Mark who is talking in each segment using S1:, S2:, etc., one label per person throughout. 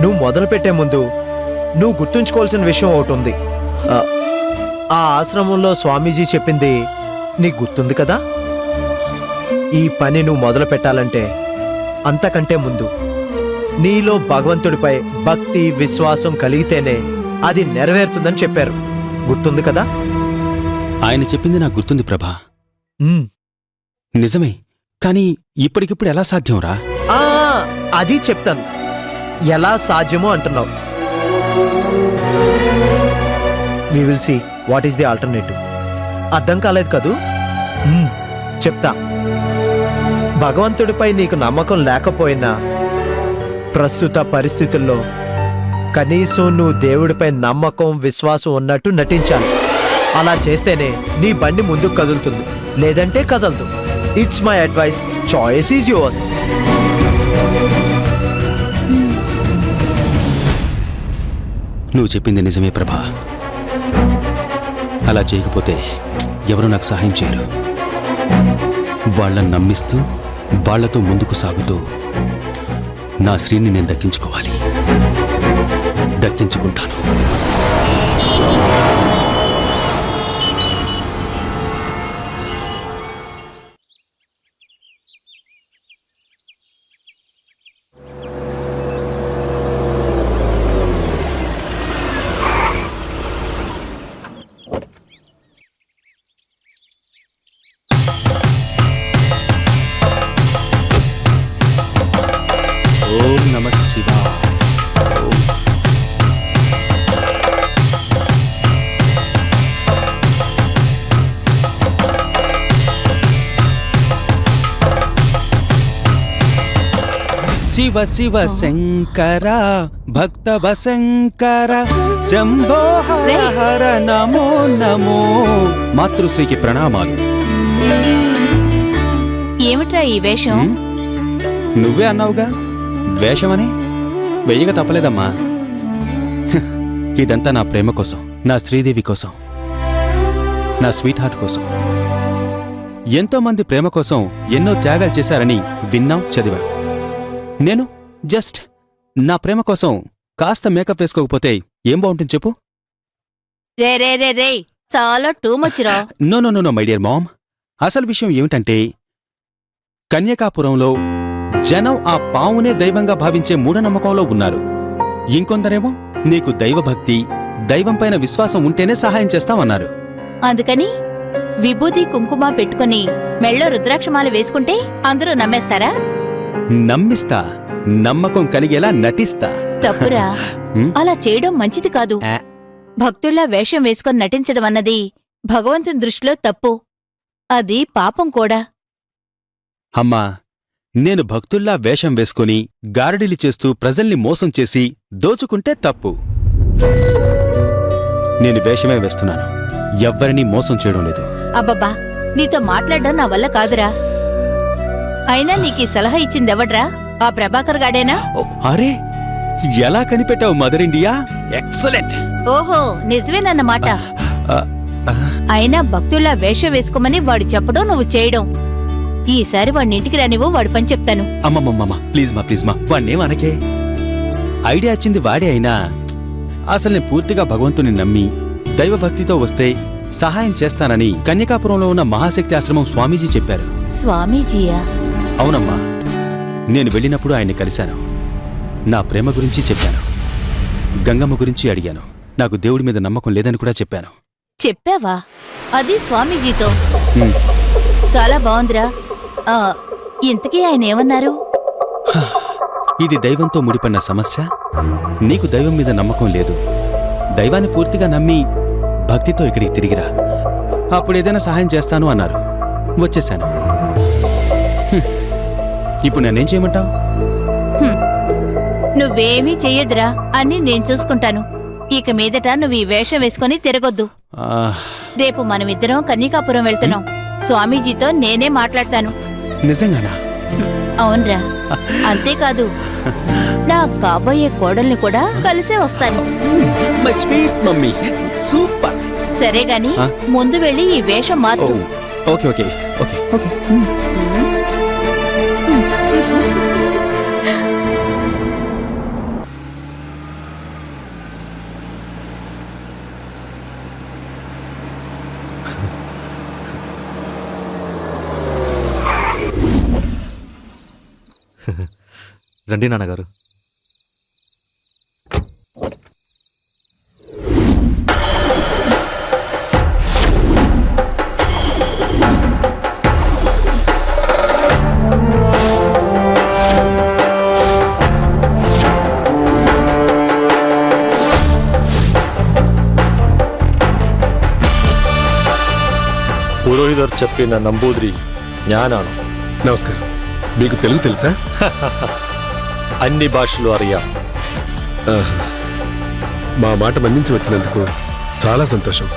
S1: నువ్వు మొదలు పెట్టే ముందు నువ్వు గుర్తుంచుకోవాల్సిన విషయం ఒకటి ఉంది. ఆ ఆశ్రమంలో స్వామీజీ చెప్పింది నీకు గుర్తుంది కదా? ఈ పని నువ్వు మొదలు పెట్టాలంటే అంతకంటే ముందు నీలో భగవంతుడిపై భక్తి విశ్వాసం కలిగితేనే అది నెరవేరుతుందని చెప్పారు. గుర్తుంది కదా?
S2: ఆయన చెప్పింది నాకు గుర్తుంది ప్రభా. నిజమే, కానీ ఇప్పటికిప్పుడు ఎలా సాధ్యంరా?
S1: అది చెప్తాను. ఎలా సాధ్యమో అంటున్నావు. We will see what is the alternative. అర్థం కాలేదు కదూ? చెప్తా. భగవంతుడిపై నీకు నమ్మకం లేకపోయినా ప్రస్తుత పరిస్థితుల్లో కనీసం నువ్వు దేవుడిపై నమ్మకం విశ్వాసం ఉన్నట్టు నటించాలి. అలా చేస్తేనే నీ బండి ముందుకు కదులుతుంది, లేదంటే కదలదు. It's my advice. Choice is yours.
S2: నువ్వు చెప్పింది నిజమే ప్రభా. అలా చేయకపోతే ఎవరు నాకు సహాయం చేయరు. వాళ్ళని నమ్మిస్తూ వాళ్లతో ముందుకు సాగుతూ నా శ్రీని నేను దక్కించుకోవాలి. దక్కించుకుంటాను. ఓం నమః శివాయ. శివ శివ శంకర భక్త వశంకర శంభో హర హర నమో నమో. మాతృశ్రీకి ప్రణామాలు.
S3: ఏమిట్రా ఈ వేషం?
S2: నువ్వే అన్నావుగా వేషమని. వెయ్యగా తప్పలేదమ్మా. ఇదంతా నా ప్రేమ కోసం, నా శ్రీదేవి కోసం, నా స్వీట్ హార్ట్ కోసం. ఎంతో మంది ప్రేమ కోసం ఎన్నో త్యాగాలు చేశారని విన్నాం, చదివా. నేను జస్ట్ నా ప్రేమ కోసం కాస్త మేకప్ వేసుకోకపోతే ఏం బాగుంటుంది చెప్పు?
S3: రే రే రే రే చాలా టూ మచ్ రా.
S2: No no no my dear mom. అసలు విషయం ఏమిటంటే కన్యకాపురంలో జనం ఆ పావునే దైవంగా భావించే మూఢనమ్మకంలో ఉన్నారు. ఇంకొందరేమో నీకు దైవభక్తి, దైవంపైన విశ్వాసం ఉంటేనే సహాయం చేస్తామన్నారు.
S3: అందుకని విభూతి కుంకుమ పెట్టుకుని మెళ్ళో రుద్రాక్షమాల వేసుకుంటే అందరూ నమ్మేస్తారా?
S2: నమ్మిస్తా, నమ్మకం కలిగేలా నటిస్తా.
S3: తప్పురా. అలా చేయడం మంచిది కాదు. భక్తుల్లా వేషం వేసుకొని నటించడం అన్నది భగవంతుని దృష్టిలో తప్పు. అది పాపం కూడా.
S2: అమ్మా, నేను భక్తుల్లా వేషం వేసుకుని గారడీలు చేస్తూ ప్రజల్ని మోసం చేసి దోచుకుంటే తప్పు. నేను వేషమే వేస్తున్నాను, ఎవ్వరినీ మోసం చేయడం లేదు.
S3: అబ్బబ్బా, నీతో మాట్లాడడం నా వల్ల కాదురా. అయినా నీకీ సలహా ఇచ్చిందెవడ్రా? ఆ ప్రభాకర్ గాడేనా?
S2: అరే, ఎలా కనిపెట్టావు మదర్ ఇండియా? ఎక్సలెంట్.
S3: ఓహో, నిజమేనన్నమాట. అయినా భక్తుల్లా వేషం వేసుకోమని వాడు చెప్పడం, నువ్వు చేయడం. ఈసారి వాడిని ఇంటికి రానివ్వు, వాడి పని చెప్తాను.
S2: అమ్మమ్మమ్మ, ప్లీజ్ మా వాణ్ణేం అనకే. ఐడియా ఇచ్చింది వాడే అయినా అసలు నేను పూర్తిగా భగవంతుని నమ్మి దైవభక్తితో వస్తే సహాయం చేస్తానని కన్యకాపురంలో ఉన్న మహాశక్తి ఆశ్రమం స్వామీజీ చెప్పారు.
S3: స్వామీజీయా?
S2: అవునమ్మా. నేను వెళ్ళినప్పుడు ఆయన్ని కలిశాను. నా ప్రేమ గురించి చెప్పాను, గంగమ్మ గురించి అడిగాను. నాకు దేవుడి మీద నమ్మకం లేదని కూడా చెప్పాను.
S3: చెప్పావా? అది స్వామీజీతో? చాలా బాగుందిరా. ఇంతకీ ఆయన ఏమన్నారు?
S2: ఇది దైవంతో ముడిపడిన సమస్య. నీకు దైవం మీద నమ్మకం లేదు. దైవాన్ని పూర్తిగా నమ్మి భక్తితో ఇక్కడికి తిరిగిరా, అప్పుడు ఏదైనా సహాయం చేస్తాను అన్నారు. వచ్చేశాను. ఇప్పుడు నేనేం చేయమంటావు?
S3: నువ్వేమీ చెయ్యొద్దురా, అన్నీ నేను చూసుకుంటాను. ఇక మీదట నువ్వు ఈ వేషం వేసుకుని తిరగొద్దు. రేపు మనమిద్దరం కన్యకాపురం వెళ్తున్నాం. స్వామీజీతో నేనే మాట్లాడతాను.
S2: నిజంగానా?
S3: అవునరా. అంతేకాదు, నా కాబోయే కోడల్ని కూడా కలిసే వస్తాను.
S2: My sweet mummy, super.
S3: సరే గాని ముందు వెళ్ళి ఈ వేషం మార్చు.
S2: Okay okay okay okay.
S4: రండి నాన్నగారు.
S5: പുരോഹിതർ చెప్పిన നമ്പൂതിരി ഞാനാണ്.
S6: నమస్కారం. మీకు తెలుగు తెలుసా?
S5: అన్ని భాషలు അറിയാം.
S6: ఆహా. మా మాట మన్నించి వచ్చినందుకు చాలా సంతోషం.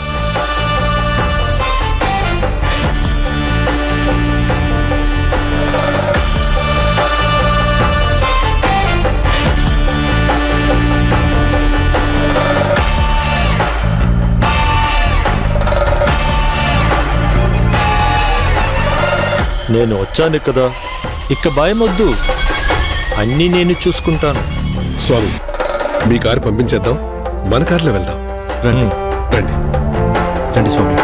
S5: నేను వచ్చాను కదా, ఇక భయం వద్దు, అన్నీ నేను చూసుకుంటాను.
S6: స్వామి, మీ కారు పంపించేద్దాం, మన కారులో వెళ్దాం.
S4: రండి
S6: రండి.
S4: రండి స్వామి.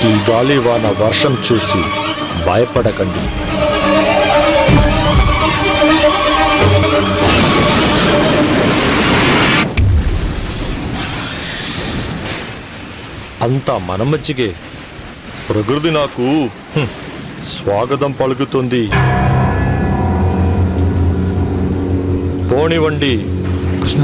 S5: ఈ గాలివాన వర్షం చూసి భయపడకండి. అంతా మన మంచిగే. ప్రకృతి నాకు స్వాగతం పలుకుతుంది. పోనివ్వండి.
S4: కృష్ణ,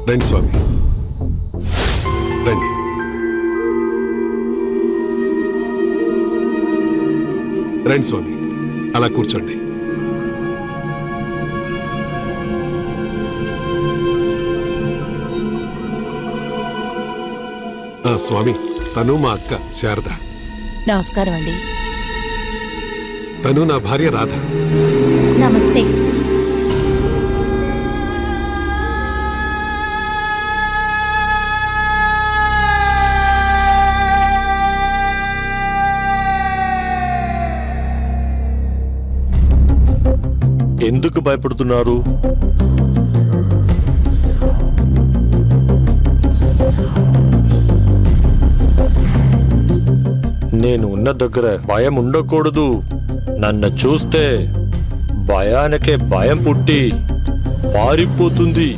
S6: రండి స్వామి, రండి. రండి స్వామి, అలా కూర్చోండి. స్వామి, తను మా అక్క శారద.
S3: నమస్కారం అండి.
S6: తను నా భార్య రాధ.
S3: నమస్తే.
S5: ఎందుకు భయపడుతున్నారు? నేను ఉన్న దగ్గర భయం ఉండకూడదు. నన్ను చూస్తే భయానికే భయం పుట్టి పారిపోతుంది.